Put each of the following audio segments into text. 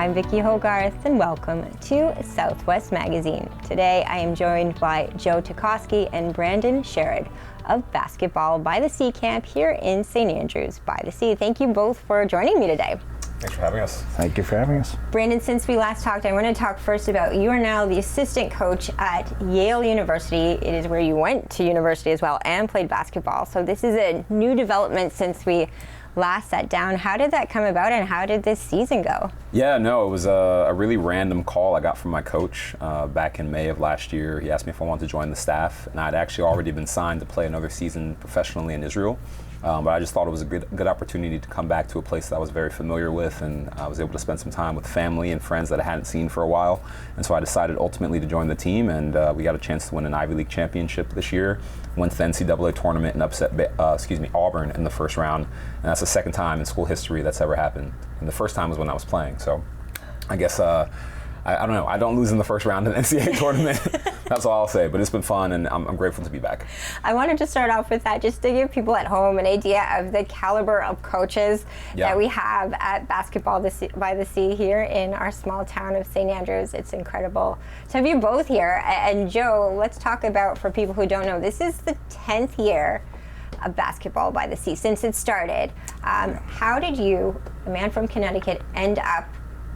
I'm Vicki Hogarth, and welcome to Southwest Magazine. Today I am joined by Joe Ticotsky and Brandon Sherrod of Basketball by the Sea Camp here in St. Andrews by the Sea. Thank you both for joining me today. Thanks for having us. Thank you for having us. Brandon, since we last talked, I want to talk first about you are now the assistant coach at Yale University. It is where you went to university as well and played basketball. So this is a new development since we last sat down. How did that come about and how did this season go? Yeah, no, it was a really random call I got from my coach back in May of last year. He asked me if I wanted to join the staff, and I'd actually already been signed to play another season professionally in Israel. But I just thought it was a good opportunity to come back to a place that I was very familiar with, and I was able to spend some time with family and friends that I hadn't seen for a while. And so I decided ultimately to join the team, and we got a chance to win an Ivy League championship this year. Went to the NCAA tournament and upset Auburn in the first round, and that's the second time in school history that's ever happened. And the first time was when I was playing. So I guess I don't know. I don't lose in the first round in the NCAA tournament. That's all I'll say. But it's been fun, and I'm grateful to be back. I wanted to start off with that just to give people at home an idea of the caliber of coaches that we have at Basketball by the Sea here in our small town of St. Andrews. It's incredible to have you both here. And Joe, let's talk about, for people who don't know, this is the 10th year of Basketball by the Sea since it started. How did you, a man from Connecticut, end up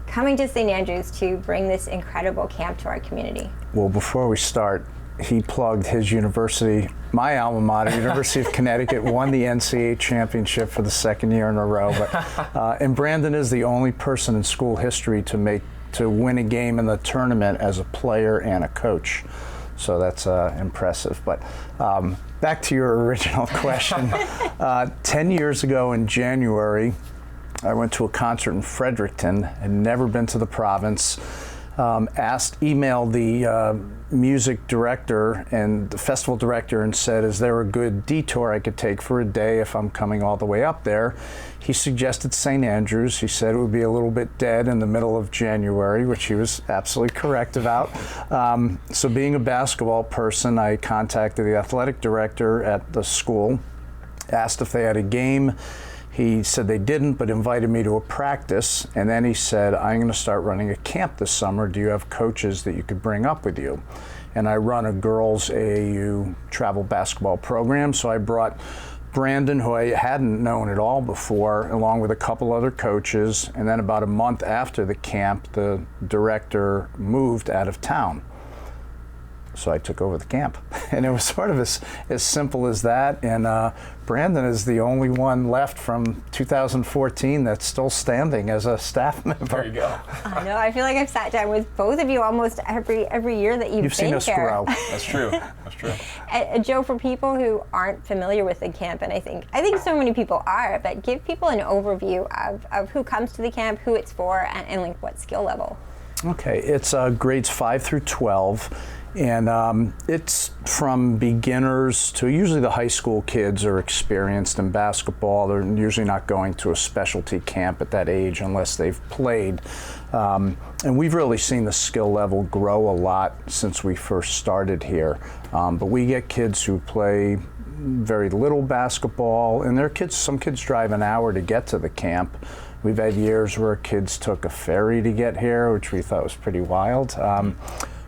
coming to St. Andrews to bring this incredible camp to our community? Well, before we start, he plugged his university, my alma mater, University of Connecticut, won the NCAA championship for the second year in a row. But and Brandon is the only person in school history to win a game in the tournament as a player and a coach. So that's impressive. But back to your original question. 10 years ago in January, I went to a concert in Fredericton, had never been to the province, emailed the music director and the festival director and said, is there a good detour I could take for a day if I'm coming all the way up there? He suggested St. Andrews. He said it would be a little bit dead in the middle of January, which he was absolutely correct about. So being a basketball person, I contacted the athletic director at the school, asked if they had a game. He said they didn't, but invited me to a practice, and then he said, I'm going to start running a camp this summer. Do you have coaches that you could bring up with you? And I run a girls AAU travel basketball program, so I brought Brandon, who I hadn't known at all before, along with a couple other coaches, and then about a month after the camp, the director moved out of town. So I took over the camp, and it was sort of as simple as that. And Brandon is the only one left from 2014 that's still standing as a staff member. There you go. I know. I feel like I've sat down with both of you almost every year that you've been seen us here. grow. That's true. That's true. Joe, for people who aren't familiar with the camp, and I think so many people are, but give people an overview of who comes to the camp, who it's for, and like what skill level. Okay, it's grades 5 through 12. And it's from beginners to usually the high school kids are experienced in basketball. They're usually not going to a specialty camp at that age unless they've played. And we've really seen the skill level grow a lot since we first started here. But we get kids who play very little basketball, and some kids drive an hour to get to the camp. We've had years where kids took a ferry to get here, which we thought was pretty wild.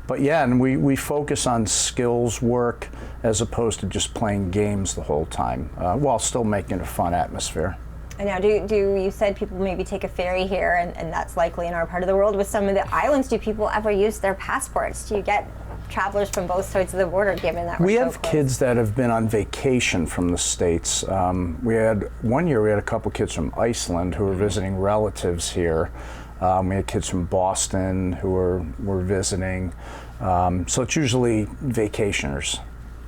But yeah, and we focus on skills work as opposed to just playing games the whole time, while still making a fun atmosphere. And now, do you said people maybe take a ferry here, and that's likely in our part of the world. With some of the islands, do people ever use their passports? Do you get travelers from both sides of the border, given that we have kids that have been on vacation from the States. One year we had a couple kids from Iceland who were visiting relatives here. We had kids from Boston who were visiting. So it's usually vacationers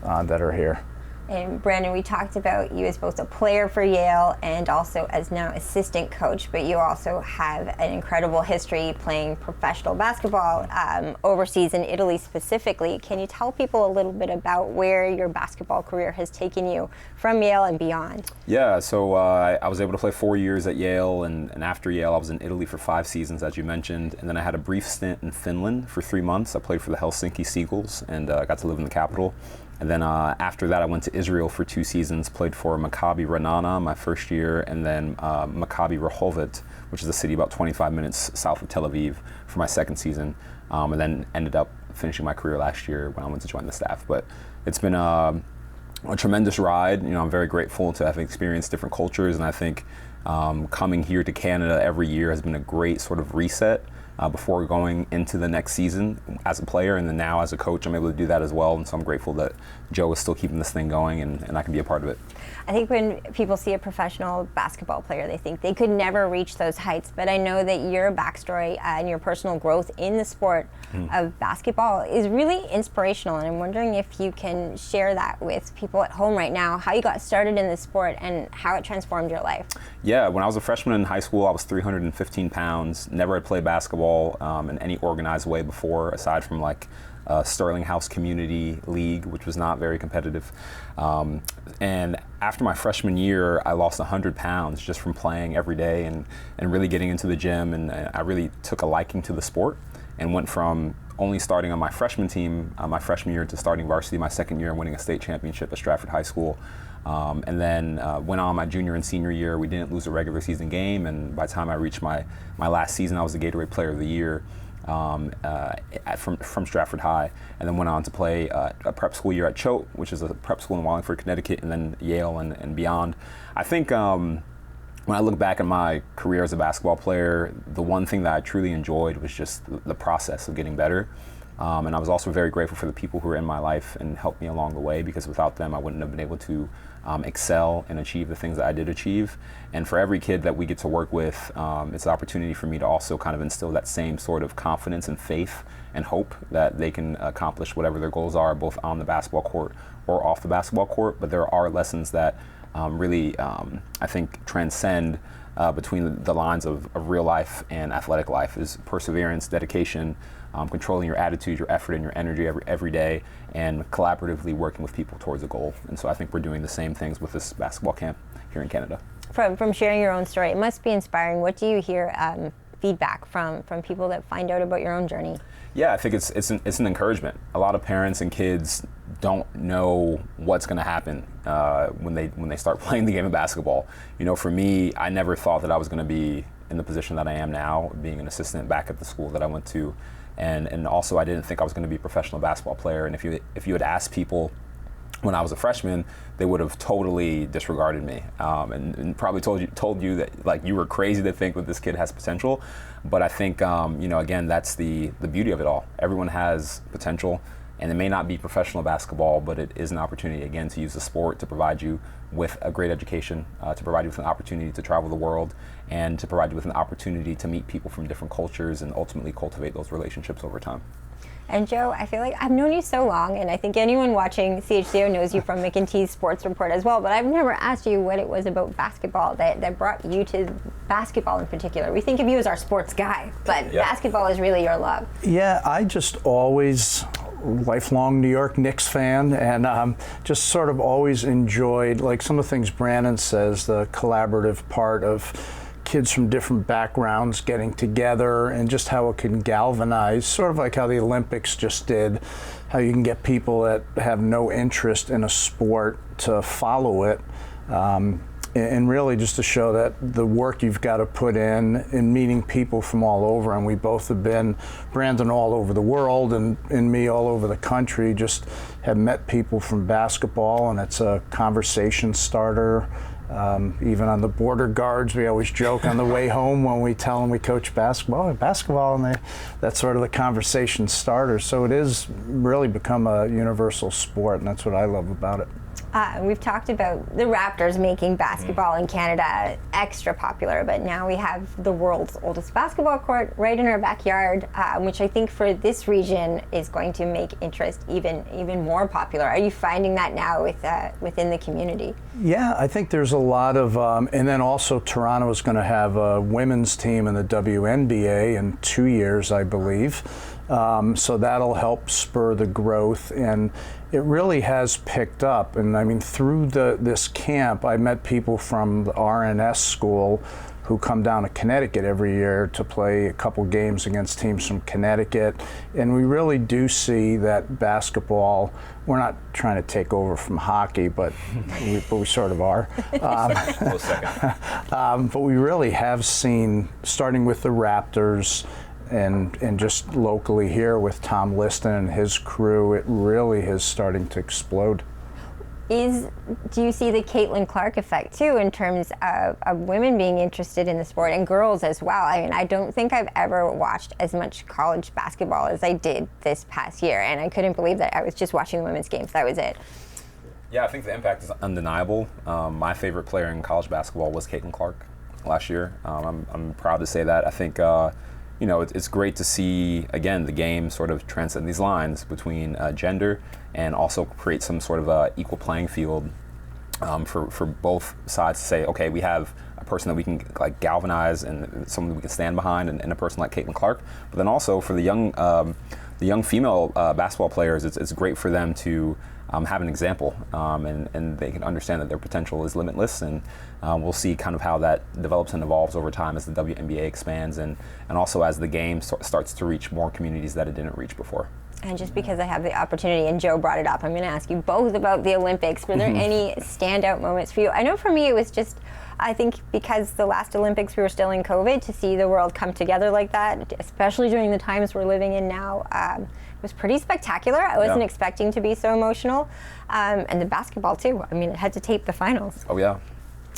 that are here. And Brandon, we talked about you as both a player for Yale and also as now assistant coach, but you also have an incredible history playing professional basketball overseas in Italy specifically. Can you tell people a little bit about where your basketball career has taken you from Yale and beyond? Yeah, so I was able to play 4 years at Yale, and after Yale I was in Italy for 5 seasons, as you mentioned, and then I had a brief stint in Finland for 3 months. I played for the Helsinki Seagulls and got to live in the capital. And then after that, I went to Israel for 2 seasons, played for Maccabi Ra'anana my first year, and then Maccabi Rehovot, which is a city about 25 minutes south of Tel Aviv, for my second season, and then ended up finishing my career last year when I went to join the staff. But it's been a tremendous ride. You know, I'm very grateful to have experienced different cultures, and I think coming here to Canada every year has been a great sort of reset before going into the next season as a player, and then now as a coach, I'm able to do that as well. And so I'm grateful that Joe is still keeping this thing going, and I can be a part of it. I think when people see a professional basketball player, they think they could never reach those heights. But I know that your backstory and your personal growth in the sport of basketball is really inspirational. And I'm wondering if you can share that with people at home right now, how you got started in the sport and how it transformed your life. Yeah, when I was a freshman in high school, I was 315 pounds, never had played basketball in any organized way before, aside from like Sterling House Community League, which was not very competitive. And after my freshman year, I lost 100 pounds just from playing every day and really getting into the gym. And I really took a liking to the sport and went from only starting on my freshman team my freshman year to starting varsity my second year and winning a state championship at Stratford High School. And then went on my junior and senior year. We didn't lose a regular season game, and by the time I reached my last season, I was the Gatorade Player of the Year from Stratford High, and then went on to play a prep school year at Choate, which is a prep school in Wallingford, Connecticut, and then Yale and beyond. I think when I look back at my career as a basketball player, the one thing that I truly enjoyed was just the process of getting better. And I was also very grateful for the people who were in my life and helped me along the way, because without them, I wouldn't have been able to excel and achieve the things that I did achieve. And for every kid that we get to work with, it's an opportunity for me to also kind of instill that same sort of confidence and faith and hope that they can accomplish whatever their goals are, both on the basketball court or off the basketball court. But there are lessons that really, I think, transcend between the lines of real life and athletic life, is perseverance, dedication, controlling your attitude, your effort, and your energy every day, and collaboratively working with people towards a goal. And so I think we're doing the same things with this basketball camp here in Canada. From sharing your own story, it must be inspiring. What do you hear feedback from people that find out about your own journey? Yeah, I think it's an encouragement. A lot of parents and kids don't know what's going to happen when they start playing the game of basketball. You know, for me, I never thought that I was going to be in the position that I am now, being an assistant back at the school that I went to, and also I didn't think I was going to be a professional basketball player. And if you had asked people when I was a freshman, they would have totally disregarded me and probably told you that like you were crazy to think that this kid has potential. But I think you know, again, that's the beauty of it all. Everyone has potential, and it may not be professional basketball, but it is an opportunity, again, to use the sport to provide you with a great education, to provide you with an opportunity to travel the world, and to provide you with an opportunity to meet people from different cultures and ultimately cultivate those relationships over time. And Joe, I feel like I've known you so long, and I think anyone watching CHCO knows you from McIntyre's Sports Report as well, but I've never asked you what it was about basketball that brought you to basketball in particular. We think of you as our sports guy, but basketball is really your love. Yeah, I just always, lifelong New York Knicks fan, and just sort of always enjoyed, like some of the things Brandon says, the collaborative part of kids from different backgrounds getting together, and just how it can galvanize, sort of like how the Olympics just did, how you can get people that have no interest in a sport to follow it, and really just to show that the work you've got to put in meeting people from all over. And we both have been, Brandon all over the world and me all over the country, just have met people from basketball, and it's a conversation starter. Even on the border guards, we always joke on the way home when we tell them we coach basketball, and that's sort of the conversation starter. So it is really become a universal sport, and that's what I love about it. We've talked about the Raptors making basketball in Canada extra popular, but now we have the world's oldest basketball court right in our backyard, which I think for this region is going to make interest even more popular. Are you finding that now within the community? Yeah, I think there's a lot of, and then also Toronto is going to have a women's team in the WNBA in 2 years, I believe. So that'll help spur the growth, and it really has picked up. And I mean, through this camp, I met people from the RNS school who come down to Connecticut every year to play a couple games against teams from Connecticut. And we really do see that basketball, we're not trying to take over from hockey, but we sort of are. Close second. But we really have seen, starting with the Raptors, and just locally here with Tom Liston and his crew, it really is starting to explode. Do you see the Caitlyn Clark effect too, in terms of women being interested in the sport and girls as well? I mean, I don't think I've ever watched as much college basketball as I did this past year, and I couldn't believe that I was just watching the women's games. That was it. Yeah, I think the impact is undeniable. My favorite player in college basketball was Caitlyn Clark last year. I'm proud to say that. I think it's great to see, again, the game sort of transcend these lines between gender and also create some sort of equal playing field for both sides to say, okay, we have a person that we can like galvanize and someone we can stand behind, and a person like Caitlyn Clark. But then also for the young female basketball players, it's great for them to have an example, and they can understand that their potential is limitless, and we'll see kind of how that develops and evolves over time as the WNBA expands, and also as the game starts to reach more communities that it didn't reach before. And just because I have the opportunity, and Joe brought it up, I'm going to ask you both about the Olympics. Were there any standout moments for you? I know for me it was just, I think because the last Olympics we were still in COVID, to see the world come together like that, especially during the times we're living in now, it was pretty spectacular. I wasn't expecting to be so emotional. And the basketball too. I mean, it had to tape the finals. Oh yeah.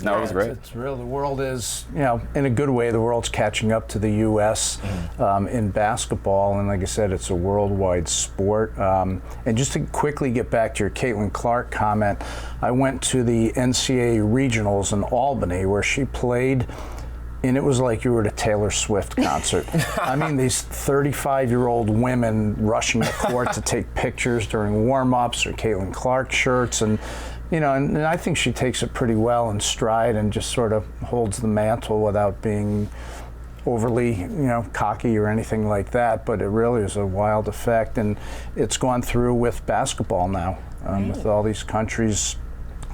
No, it was great. It's real. The world is, in a good way, the world's catching up to the U.S. In basketball. And like I said, it's a worldwide sport. And just to quickly get back to your Caitlyn Clark comment, I went to the NCAA regionals in Albany where she played, and it was like you were at a Taylor Swift concert. I mean, these 35-year-old women rushing the court to take pictures during warm-ups or Caitlyn Clark shirts, and and I think she takes it pretty well in stride and just sort of holds the mantle without being overly, cocky or anything like that. But it really is a wild effect, and it's gone through with basketball now, with all these countries.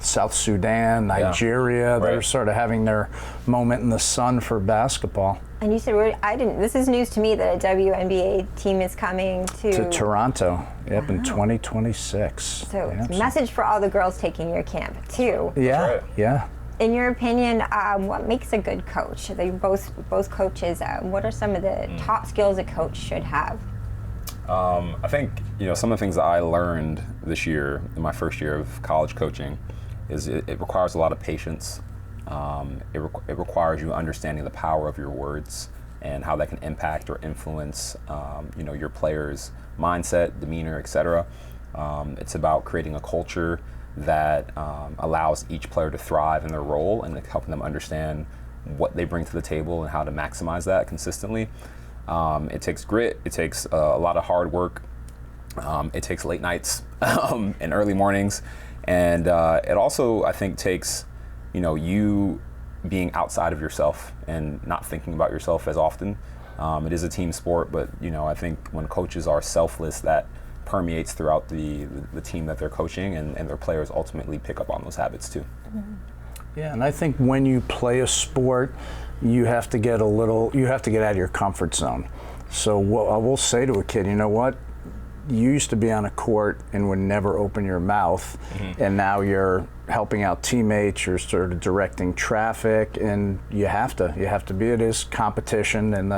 South Sudan, Nigeria, they're sort of having their moment in the sun for basketball. And you said, this is news to me that a WNBA team is coming to Toronto, in 2026. So it's a message for all the girls taking your camp too. Yeah, yeah. In your opinion, what makes a good coach? They both coaches. What are some of the top skills a coach should have? I think some of the things that I learned this year in my first year of college coaching is it requires a lot of patience. It requires you understanding the power of your words and how that can impact or influence your players' mindset, demeanor, etc. It's about creating a culture that allows each player to thrive in their role and helping them understand what they bring to the table and how to maximize that consistently. It takes grit. It takes a lot of hard work. It takes late nights and early mornings. And it also, I think, takes, you being outside of yourself and not thinking about yourself as often. It is a team sport, but, I think when coaches are selfless, that permeates throughout the team that they're coaching, and their players ultimately pick up on those habits too. Yeah, and I think when you play a sport, you have to get out of your comfort zone. So I will say to a kid, you know what? You used to be on a court and would never open your mouth, and now you're helping out teammates, you're sort of directing traffic, and you have to be. It is competition in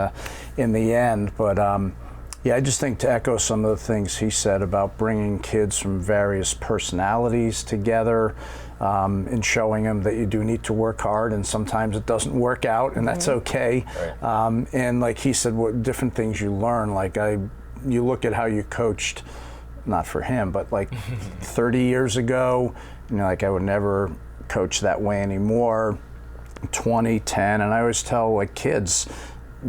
the end, but I just think, to echo some of the things he said about bringing kids from various personalities together, and showing them that you do need to work hard, and sometimes it doesn't work out, and that's okay. Right. And like he said, what different things you learn. Like you look at how you coached, not for him, but like 30 years ago, like I would never coach that way anymore. 2010, and I always tell like kids,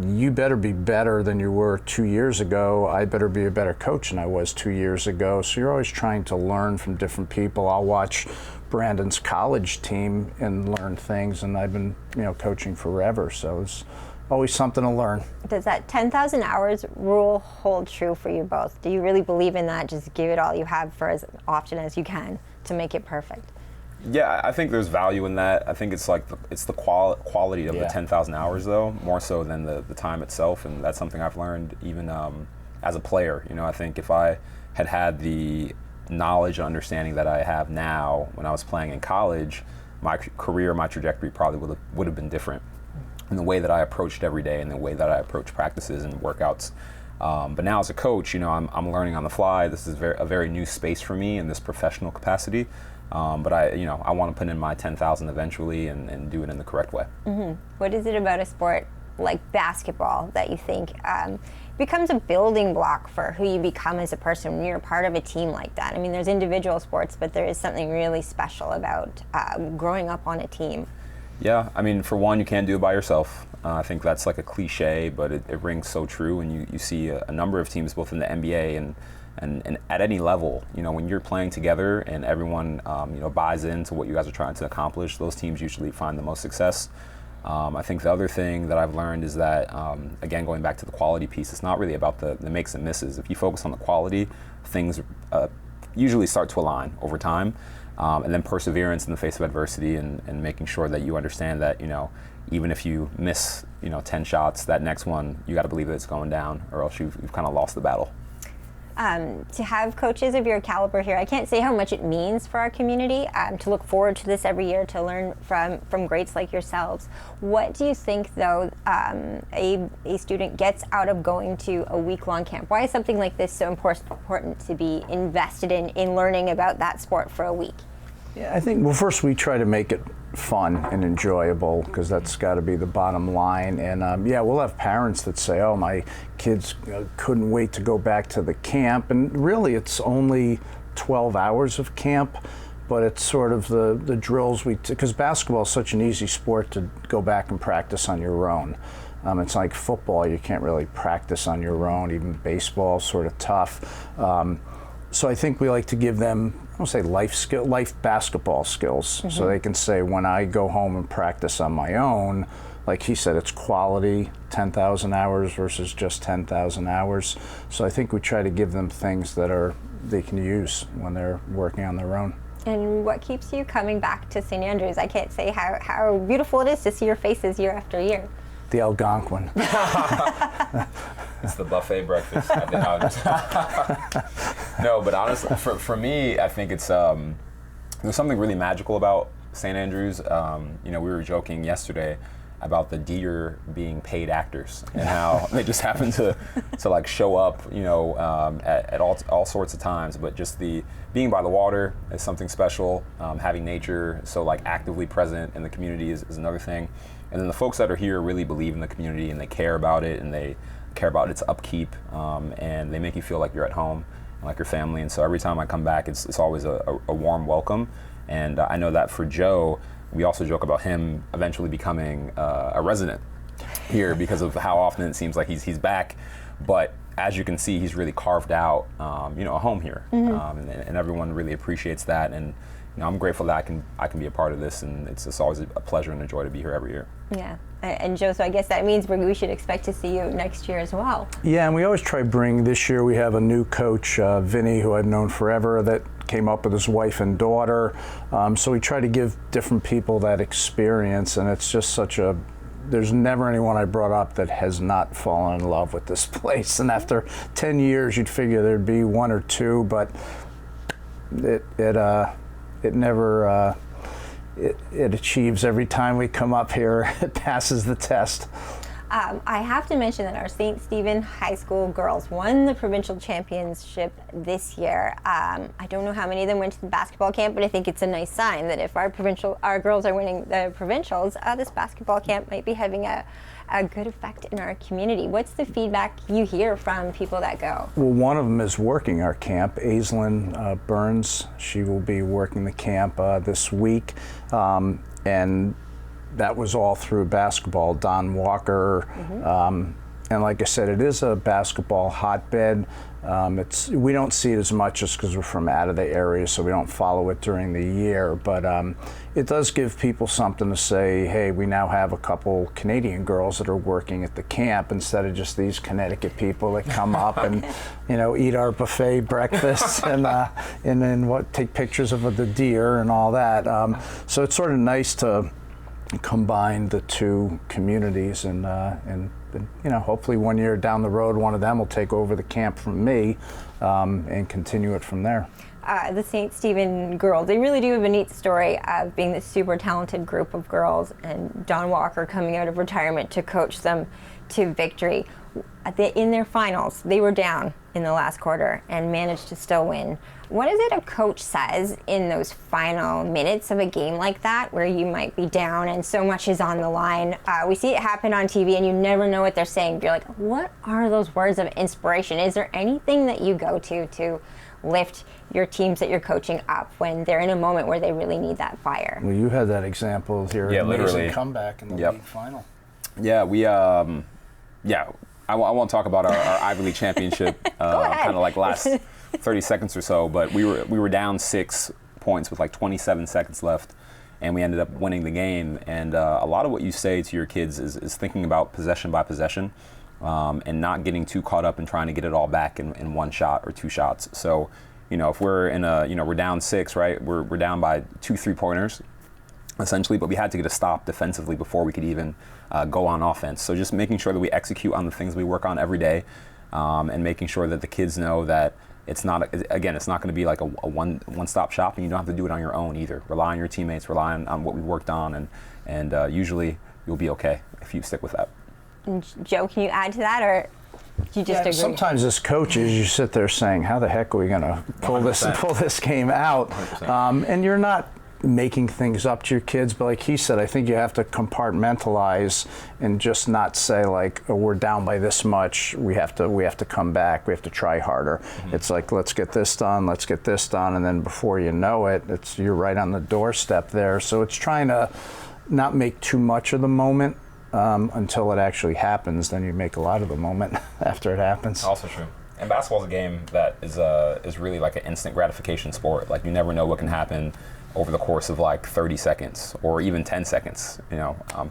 you better be better than you were 2 years ago. I better be a better coach than I was 2 years ago. So you're always trying to learn from different people. I'll watch Brandon's college team and learn things, and I've been coaching forever, so it's always something to learn. Does that 10,000 hours rule hold true for you both? Do you really believe in that? Just give it all you have for as often as you can to make it perfect. Yeah, I think there's value in that. I think it's like it's the quality of the 10,000 hours, though, more so than the time itself, and that's something I've learned even as a player. You know, I think if I had the knowledge and understanding that I have now when I was playing in college, my career, my trajectory probably would have been different in the way that I approached every day and the way that I approach practices and workouts. But now as a coach, you know, I'm learning on the fly. This is a very new space for me in this professional capacity. But I want to put in my 10,000 eventually and do it in the correct way. Mm-hmm. What is it about a sport like basketball that you think becomes a building block for who you become as a person when you're a part of a team like that? I mean, there's individual sports, but there is something really special about growing up on a team. Yeah, I mean, for one, you can't do it by yourself. I think that's like a cliche, but it rings so true. And you see a number of teams, both in the NBA and at any level, you know, when you're playing together and everyone, buys into what you guys are trying to accomplish, those teams usually find the most success. I think the other thing that I've learned is that, again, going back to the quality piece, it's not really about the makes and misses. If you focus on the quality, things usually start to align over time. And then perseverance in the face of adversity and making sure that you understand that, you know, even if you miss, 10 shots, that next one, you got to believe that it's going down or else you've kind of lost the battle. To have coaches of your caliber here, I can't say how much it means for our community to look forward to this every year, to learn from greats like yourselves. What do you think, though, a student gets out of going to a week-long camp? Why is something like this so important to be invested in learning about that sport for a week? Yeah, I think, well, first we try to make it fun and enjoyable because that's got to be the bottom line. And we'll have parents that say, oh, my kids couldn't wait to go back to the camp. And really it's only 12 hours of camp, but it's sort of the drills because basketball is such an easy sport to go back and practice on your own. It's like football, you can't really practice on your own. Even baseball is sort of tough. So I think we like to give them, I don't say life basketball skills, so they can say when I go home and practice on my own, like he said, it's quality 10,000 hours versus just 10,000 hours. So I think we try to give them things that they can use when they're working on their own. And what keeps you coming back to St. Andrews? I can't say how beautiful it is to see your faces year after year. The Algonquin. It's the buffet breakfast. No, but honestly, for me, I think it's there's something really magical about St. Andrews. We were joking yesterday about the Dieter being paid actors and how they just happen to like show up, at all sorts of times. But just the being by the water is something special. Having nature so like actively present in the community is another thing. And then the folks that are here really believe in the community and they care about it and they care about its upkeep, and they make you feel like you're at home, like your family. And so every time I come back, it's always a warm welcome. And I know that for Joe, we also joke about him eventually becoming a resident here because of how often it seems like he's back. But as you can see, he's really carved out, a home here, and everyone really appreciates that. And I'm grateful that I can be a part of this, and it's always a pleasure and a joy to be here every year. Yeah, and Joe, so I guess that means we should expect to see you next year as well. Yeah, and we always try this year we have a new coach, Vinny, who I've known forever, that came up with his wife and daughter. So we try to give different people that experience, and it's just there's never anyone I brought up that has not fallen in love with this place. And after 10 years, you'd figure there'd be one or two, but it never, it achieves every time we come up here. It passes the test. I have to mention that our St. Stephen High School girls won the provincial championship this year. I don't know how many of them went to the basketball camp, but I think it's a nice sign that if our girls are winning the provincials, this basketball camp might be having a good effect in our community. What's the feedback you hear from people that go? Well, one of them is working our camp, Aislinn Burns. She will be working the camp this week, and that was all through basketball. Don Walker, And like I said, it is a basketball hotbed. We don't see it as much just because we're from out of the area, so we don't follow it during the year. But it does give people something to say, hey, we now have a couple Canadian girls that are working at the camp instead of just these Connecticut people that come up and, eat our buffet breakfast and then take pictures of the deer and all that. So it's sort of nice to combine the two communities and hopefully 1 year down the road, one of them will take over the camp from me and continue it from there. The St. Stephen girls, they really do have a neat story of being this super talented group of girls and Don Walker coming out of retirement to coach them to victory. In their finals, they were down in the last quarter and managed to still win. What is it a coach says in those final minutes of a game like that, where you might be down and so much is on the line? We see it happen on TV and you never know what they're saying. You're like, what are those words of inspiration? Is there anything that you go to lift your teams that you're coaching up when they're in a moment where they really need that fire? Well, you had that example here. Yeah, amazing literally. Comeback in the league final. Yeah, I won't talk about our Ivy League championship kind of like last 30 seconds or so, but we were down 6 points with like 27 seconds left, and we ended up winning the game. And a lot of what you say to your kids is thinking about possession by possession and not getting too caught up in trying to get it all back in one shot or two shots. So, if we're we're down 6, right? We're down by 2 3-pointers. Essentially, but we had to get a stop defensively before we could even go on offense. So just making sure that we execute on the things we work on every day, and making sure that the kids know that it's not going to be like a one-stop shop, and you don't have to do it on your own either. Rely on your teammates, rely on what we worked on, and usually you'll be okay if you stick with that. And Joe, can you add to that, or do you just agree? Sometimes as coaches, you sit there saying, how the heck are we going to pull this game out? And you're not making things up to your kids, but like he said, I think you have to compartmentalize and just not say like, oh, we're down by this much, we have to come back, we have to try harder. Mm-hmm. It's like, let's get this done, and then before you know it, you're right on the doorstep there. So it's trying to not make too much of the moment until it actually happens. Then you make a lot of the moment after it happens. Also true. And basketball is a game that is really like an instant gratification sport. Like, you never know what can happen over the course of like 30 seconds or even 10 seconds,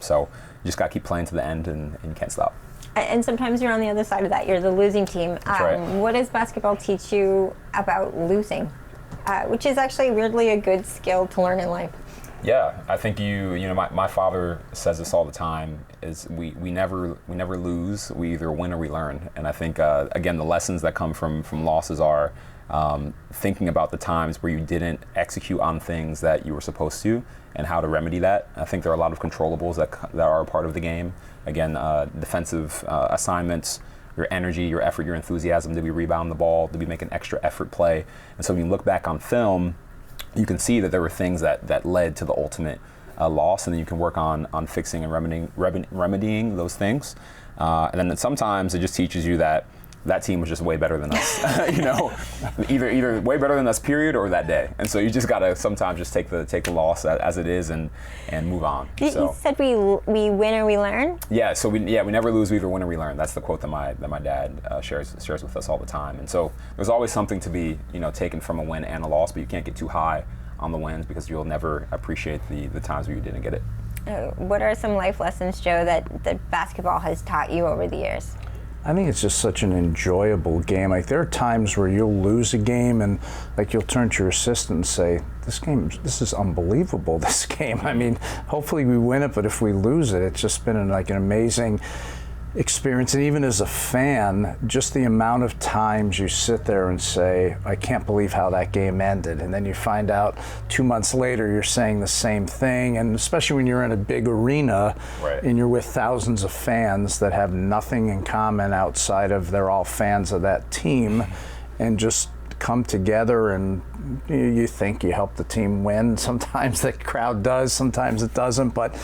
so you just got to keep playing to the end, and you can't stop. And sometimes you're on the other side of that. You're the losing team. That's right. What does basketball teach you about losing, which is actually weirdly a good skill to learn in life? Yeah, I think my father says this all the time, is we never lose, we either win or we learn. And I think, again, the lessons that come from losses are thinking about the times where you didn't execute on things that you were supposed to and how to remedy that. I think there are a lot of controllables that are a part of the game. Again, defensive assignments, your energy, your effort, your enthusiasm. Did we rebound the ball? Did we make an extra effort play? And so when you look back on film, you can see that there were things that led to the ultimate loss, and then you can work on fixing and remedying those things. And then sometimes it just teaches you that team was just way better than us, either way better than us, period, or that day. And so you just gotta sometimes just take the loss as it is and move on. You said we win or we learn? Yeah, so we never lose, we either win or we learn. That's the quote that my dad shares with us all the time. And so there's always something to be taken from a win and a loss, but you can't get too high on the wins because you'll never appreciate the times where you didn't get it. What are some life lessons, Joe, that basketball has taught you over the years? I think it's just such an enjoyable game. Like, there are times where you'll lose a game and like you'll turn to your assistant and say, this is unbelievable, this game. I mean, hopefully we win it, but if we lose it, it's just been an amazing experience. And even as a fan, just the amount of times you sit there and say, I can't believe how that game ended. And then you find out 2 months later you're saying the same thing. And especially when you're in a big arena, right, and you're with thousands of fans that have nothing in common outside of they're all fans of that team, and just come together, and you think you help the team win. Sometimes the crowd does, sometimes it doesn't, but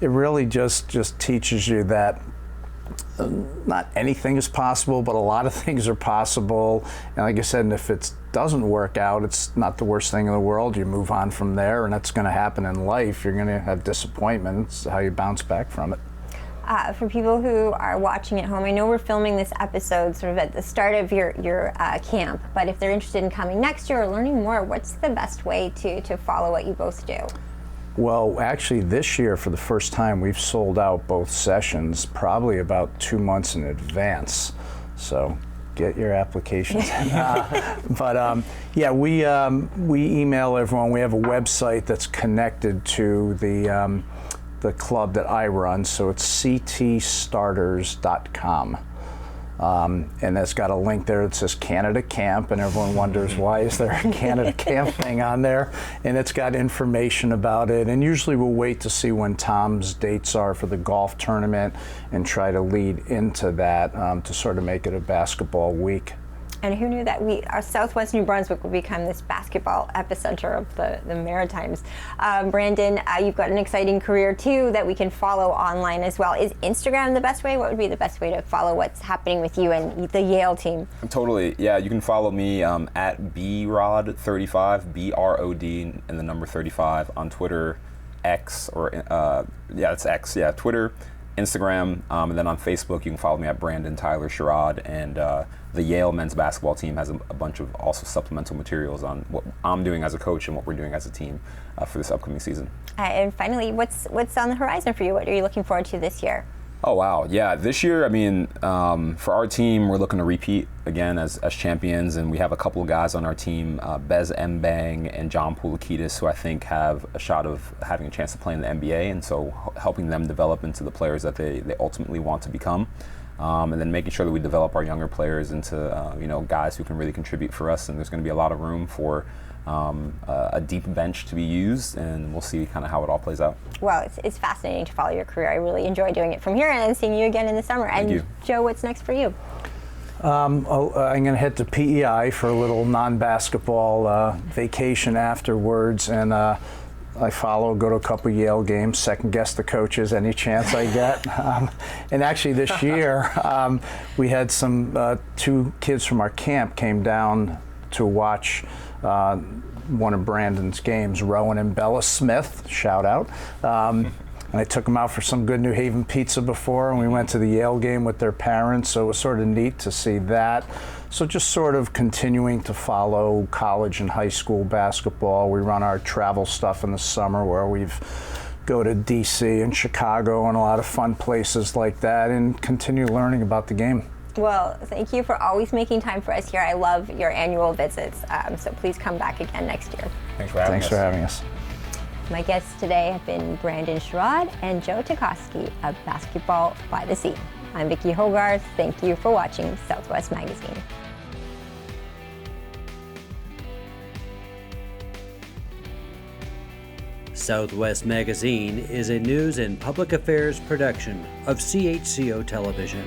it really just teaches you that not anything is possible, but a lot of things are possible. And like I said, if it doesn't work out, it's not the worst thing in the world. You move on from there, and that's going to happen in life. You're going to have disappointment. It's how you bounce back from it. for people who are watching at home, I know we're filming this episode sort of at the start of your camp, but if they're interested in coming next year or learning more, what's the best way to follow what you both do? Well, actually, this year, for the first time, we've sold out both sessions probably about 2 months in advance. So get your applications in. Yeah, we email everyone. We have a website that's connected to the club that I run, so it's ctstarters.com. And that's got a link there that says Canada Camp, and everyone wonders why is there a Canada Camp thing on there, and it's got information about it. And usually we'll wait to see when Tom's dates are for the golf tournament and try to lead into that to sort of make it a basketball week. And who knew that our Southwest New Brunswick will become this basketball epicenter of the Maritimes. Brandon, you've got an exciting career too that we can follow online as well. Is Instagram the best way? What would be the best way to follow what's happening with you and the Yale team? Totally, yeah. You can follow me at brod35, B-R-O-D, and the number 35 on Twitter, X, or it's X, yeah, Twitter, Instagram, and then on Facebook you can follow me at Brandon Tyler Sherrod, and the Yale men's basketball team has a bunch of also supplemental materials on what I'm doing as a coach and what we're doing as a team for this upcoming season. And finally, what's on the horizon for you? What are you looking forward to this year? Oh wow, yeah, this year, I mean, for our team, we're looking to repeat again as champions, and we have a couple of guys on our team, Bez Mbang and John Poulikitis, who I think have a shot of having a chance to play in the NBA, and so helping them develop into the players that they ultimately want to become. And then making sure that we develop our younger players into guys who can really contribute for us, and there's going to be a lot of room for a deep bench to be used, and we'll see kind of how it all plays out. Well, it's fascinating to follow your career. I really enjoy doing it from here and seeing you again in the summer. Thank you. Joe, what's next for you? I'm going to head to PEI for a little non-basketball vacation afterwards, and I go to a couple Yale games, second guess the coaches any chance I get. And actually this year, we had some two kids from our camp came down to watch one of Brandon's games, Rowan and Bella Smith, shout out. And I took them out for some good New Haven pizza before, and we went to the Yale game with their parents, so it was sort of neat to see that. So just sort of continuing to follow college and high school basketball. We run our travel stuff in the summer where we've go to DC and Chicago and a lot of fun places like that, and continue learning about the game. Well, thank you for always making time for us here. I love your annual visits, so please come back again next year. Thanks for having us. My guests today have been Brandon Sherrod and Joe Ticotsky of Basketball by the Sea. I'm Vicki Hogarth. Thank you for watching Southwest Magazine. Southwest Magazine is a news and public affairs production of CHCO Television.